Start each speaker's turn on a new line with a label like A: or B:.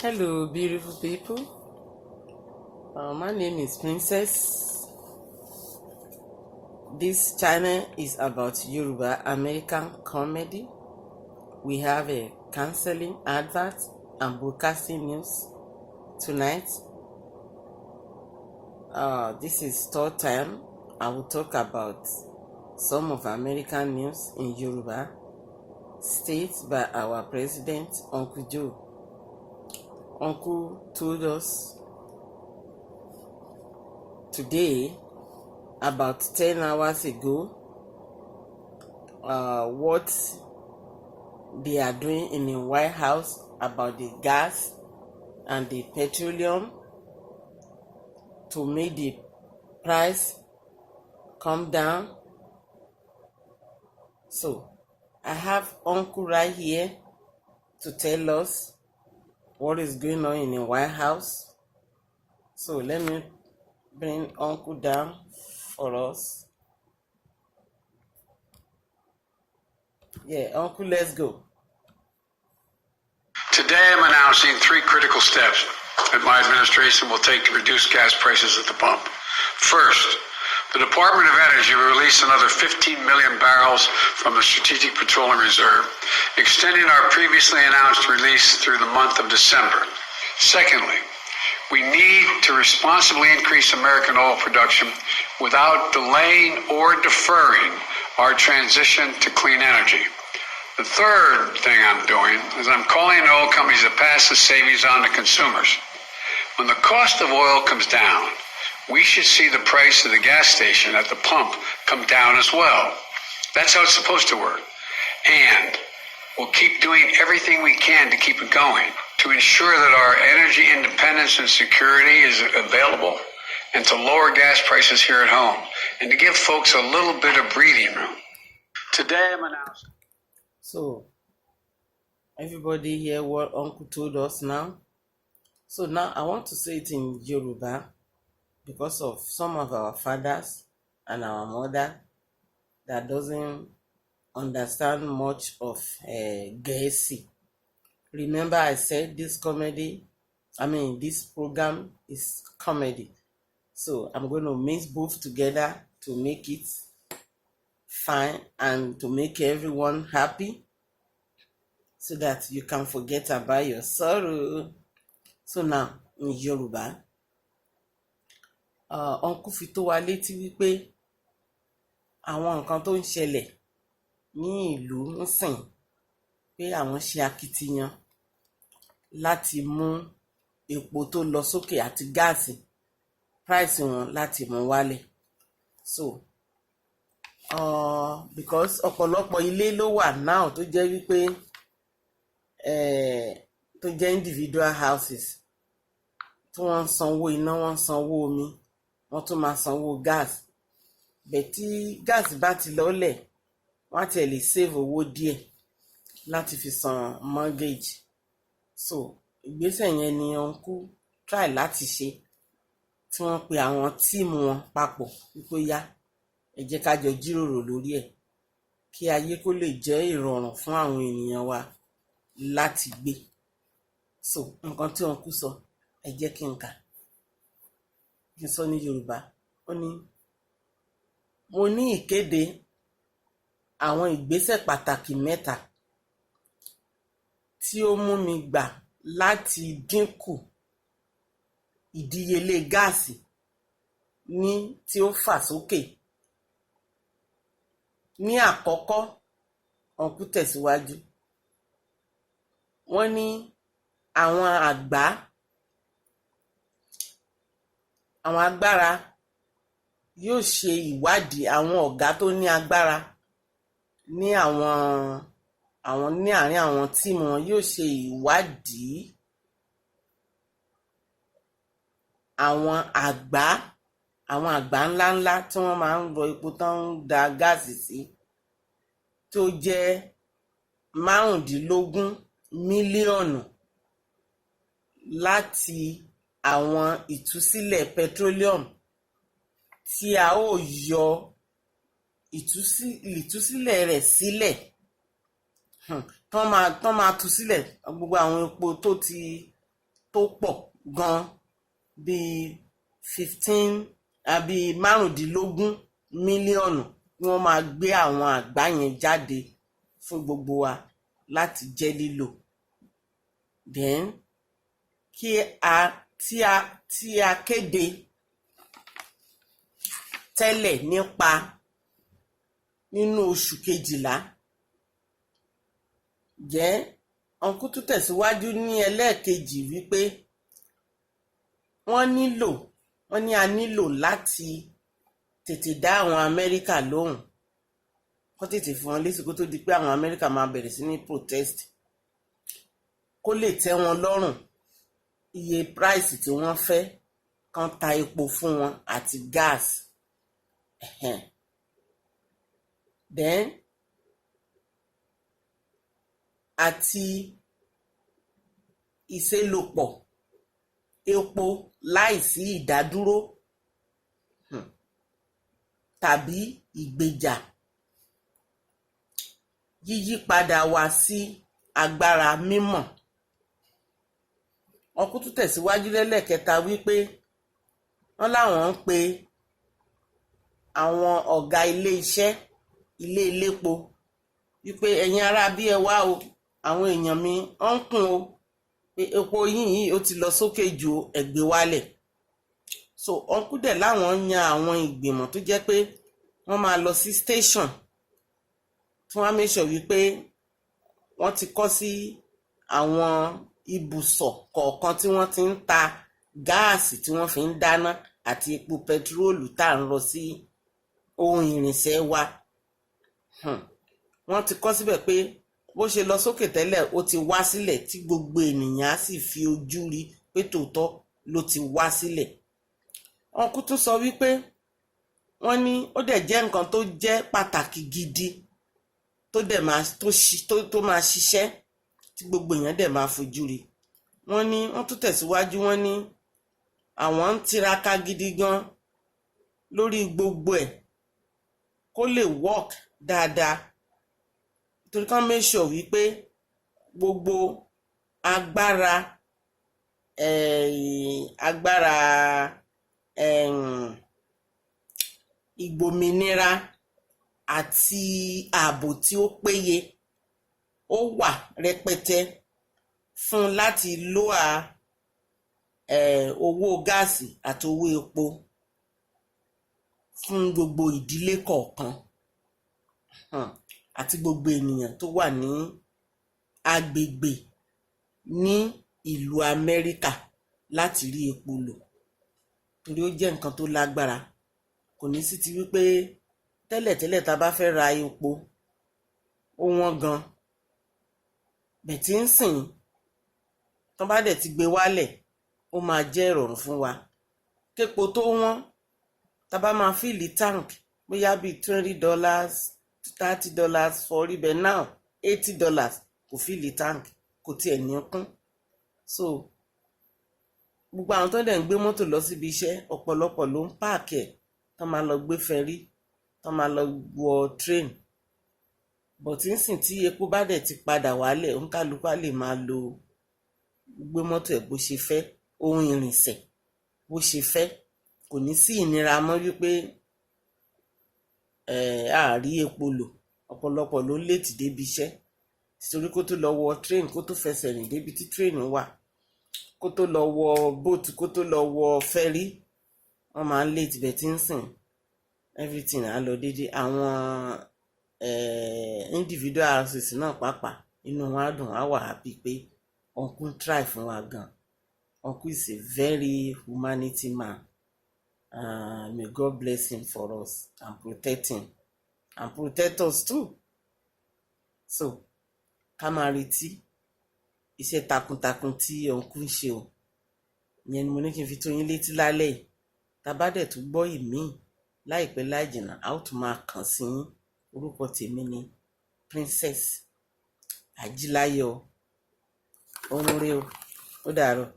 A: Hello, beautiful people. My name is Princess. This channel is about Yoruba American comedy. We have a counseling advert and broadcasting news tonight. This is third time I will talk about some of American news in Yoruba stated by our president, Uncle Joe. Uncle told us today, about 10 hours ago, what they are doing in the White House about the gas and the petroleum to make the price come down. So I have Uncle right here to tell us what is going on in the White House. So let me bring Uncle down for us. Yeah, Uncle, let's go.
B: Today I'm announcing 3 critical steps that my administration will take to reduce gas prices at the pump. First, the Department of Energy will release another 15 million barrels from the Strategic Petroleum Reserve, extending our previously announced release through the month of December. Secondly, we need to responsibly increase American oil production without delaying or deferring our transition to clean energy. The third thing I'm doing is I'm calling on oil companies to pass the savings on to consumers. When the cost of oil comes down, we should see the price of the gas station at the pump come down as well. That's how it's supposed to work. And we'll keep doing everything we can to keep it going, to ensure that our energy independence and security is available, and to lower gas prices here at home, and to give folks a little bit of breathing room. Today I'm announcing.
A: So everybody hear what Uncle told us now. So now I want to say it in Yoruba because of some of our fathers and our mother that doesn't understand much of Gẹ̀ẹ́sì. Remember I said this program is comedy. So I'm going to mix both together to make it fine and to make everyone happy so that you can forget about your sorrow. So now in Yoruba, Uncle fi tó wa létí wípé àwọn nǹkan tó ń ṣẹlẹ̀ ní ìlú ń sìn pé àwọn ṣe akitiyan láti mú epo tó lọ sókè àti gáàsì price wọn láti mú wálẹ̀. So because ọ̀pọ̀lọpọ̀ ilé ló wà now tó jẹ́ wípé tó jẹ́ individual houses tí wọ́n ń sanwó iná, wọ́n ń sanwó omi, wọ́n tún máa sanwó gas. Bẹ́ẹ̀ tí gas bá ti lọ́lẹ̀, wọ́n á tiẹ̀ lè save owó díẹ̀ láti fi san mortgage. So ìgbésẹ̀ yẹn ni Uncle try láti ṣe tí wọ́n pe àwọn tíìmù wọn papọ̀ wípé yá ẹ jẹ́ ká jọ jíròrò lórí ẹ̀ kí ayé kó lè jẹ́ ìrọ̀rùn fún àwọn ènìyàn wa láti gbé. So nǹkan tí Uncle sọ ẹ jẹ́ kí n kà, kí n sọ ní Yorùbá. Ó ní mo ní ìkéde àwọn ìgbésẹ̀ pàtàkì mẹ́ta tí ó mú mi gbà láti dínkù ìdíyelé gáàsì ní tí ó fà sókè. Ní àkọ́kọ́, Uncle tẹ̀síwájú. Wọ́n ní àwọn agbára yóò ṣe ìwádìí, àwọn ọ̀gá tó ní agbára ní ní àárín àwọn tíìmù wọn yóò ṣe ìwádìí àwọn àgbá ńláńlá tí wọ́n máa ń rọ epo tó ń da gáàsì sí tó jẹ́ 15 mílíọ̀nù láti àwọn ìtúsílẹ̀ petroleum tí a ó yọ ìtúsílẹ̀ rẹ̀ sílẹ̀ tán máa tú sílẹ̀ gbogbo àwọn epo tó pọ̀ gan bíi 15 àbí 15 mílíọ̀nù ni wọ́n máa gbé àwọn àgbá yẹn jáde fún gbogbo wa láti jẹ́ lílò. Then tí a kéde tẹ́lẹ̀ nípa nínú oṣù kejìlá, jẹ́ ọ̀nkú tún tẹ̀síwájú ní ẹlẹ́ẹ̀kejì wípé wọ́n ní a nílò láti tètè dá àwọn Amẹ́ríkà lóhùn, kó tètè fún wọn lésì kó tó di pé àwọn Amẹ́ríkà máa bẹ̀rẹ̀ sí ní protest, kó lè tẹ́ wọn lọ́rùn iye price tí wọ́n fẹ́ kán ta epo fún wọn àti gas. Then àti ìṣelòpọ̀ epo láìsí ìdádúró tàbí ìgbèjà, yíyípadà wá sí agbára mímọ́. Wọ́n kú tún tẹ̀síwájú lẹ́lẹ́kẹta wípé wọ́n láwọn ń pe àwọn ọ̀gá ilé iléepo wípé ẹ̀yin ará bí ẹ wá o, àwọn èèyàn mi ń kùn o, pé epo yìí ó ti lọ sókè ju ẹgbẹ́ wálẹ̀. So ọ̀nkú dẹ̀ láwọn yan àwọn ìgbìmọ̀ tó jẹ́ pé wọ́n máa lọ sí station tí wọ́n á make sure wípé wọ́n ti kọ́ sí àwọn ibùsọ̀ kọ̀ọ̀kan tí wọ́n ti ń ta gáàsì tí wọ́n fi ń dáná àti epo pẹtiróòlù tá à ń lọ sí ohun ìrìnsẹ̀ wa. Wọ́n ti kọ́ síbẹ̀ pé bó ṣe lọ sókè tẹ́lẹ̀ ó ti wá sílẹ̀ tí gbogbo ènìyàn á sì fi ojú rí pé tòótọ́ ló ti wá sílẹ̀. Wọ́n kú tún sọ wípé wọ́n ní ó dẹ̀ jẹ́ nǹkan tó jẹ́ pàtàkì gidi tó máa ṣiṣẹ́ tí gbogbo èèyàn dẹ̀ máa fojú rí. Wọ́n ní wọ́n tún tẹ̀síwájú, wọ́n ní àwọn ń tiraka gidi gan lórí gbogbo ẹ̀ kó lè work dáadáa, torí kán make sure wípé gbogbo agbára ìgbòmìnira àti ààbò tí ó péye ó wà rẹpẹtẹ fún láti lóà owó gáàsì àti owó epo fún gbogbo ìdílé kọ̀ọ̀kan àti gbogbo ènìyàn tó wà ní agbègbè ní ìlú Amẹ́ríkà láti rí epo lò, torí ó jẹ́ nǹkan tó lágbára. Kò ní sí ti wípé tẹ́lẹ̀tẹ́lẹ̀ tá a bá fẹ́ ra epo ó wọ́n gan, bẹ̀tí ń sìn tán bá dẹ̀ ti gbé wálẹ̀ ó máa jẹ́ ìrọ̀rùn fún wa. Képo tó wọ́n tá a bá máa fìlì tank bóyá bíi $20 $30 for ibẹ̀ now $80 kò fìlì tank, kò tiẹ̀ ní kún. So gbogbo àwọn tó dẹ̀ ń gbé mọ́tò lọ síbi iṣẹ́ ọ̀pọ̀lọpọ̀ ló ń páàkì ẹ̀ tán máa lọ gbé fẹ́rí, tán máa lọ wọ train. Bọ̀tí ń sìn tí epo bá dẹ̀ ti padà wálẹ̀ òǹkálukú á lè máa lo gbé mọ́tò ẹ̀ bó ṣe fẹ́, ohun ìrìnsẹ̀ bó ṣe fẹ́. Kò ní sí ìnira mọ́ wípé àárí epo lò. Ọ̀pọ̀lọpọ̀ ló léètì débi iṣẹ́ torí kó tó lọ wọ train, kó tó fẹsẹ̀ rìn débi tí train wà, kó tó lọ wọ boat, kó tó lọ wọ ferry, wọ́n máa ń léètì. bẹ̀ tí ń sìn everything á lọ déédéé. Àwọn individual houses náà pàápàá inú wọn á dùn, á wà happy pé uncle ń try fún wa gan. Uncle is a very humanity man. May God bless him for us and protect him and protect us too. So ká máa retí iṣẹ́ takuntakun tí uncle ń ṣe o. Ìyẹn ni mo ní kí n fi tó yín létí lálẹ́ yìí. Tá bá dẹ̀ tún gbọ́ ìmíì láìpẹ́ láì jìnnà a ó tún máa kàn sí yín. Orúkọ tèmi ni Princess Ajíláyọ̀. Ó ń rí o, ó dàárọ̀.